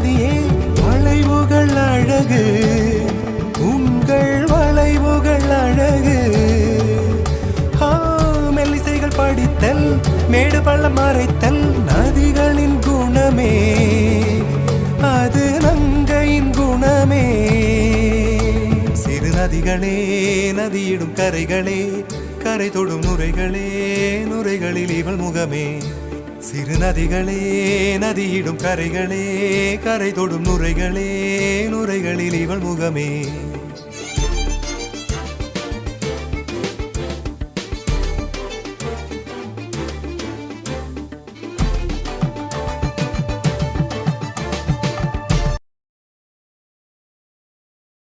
நதியே வளைவுகள் அழகு உங்கள் வளைவுகள் அழகு மெல்லிசைகள் படித்தல் மேடு பள்ளம் மறைத்தல் நதிகளின் குணமே அது நங்கையின் குணமே சிறு நதிகளே நதியிடும் கரைகளே கரை தொடும் நுரைகளே நுரைகளில் இவள் முகமே சிறு நதிகளே நதியிடும் கரைகளே கரை தொடும் நுரைகளே நுரைகளில் இவள் முகமே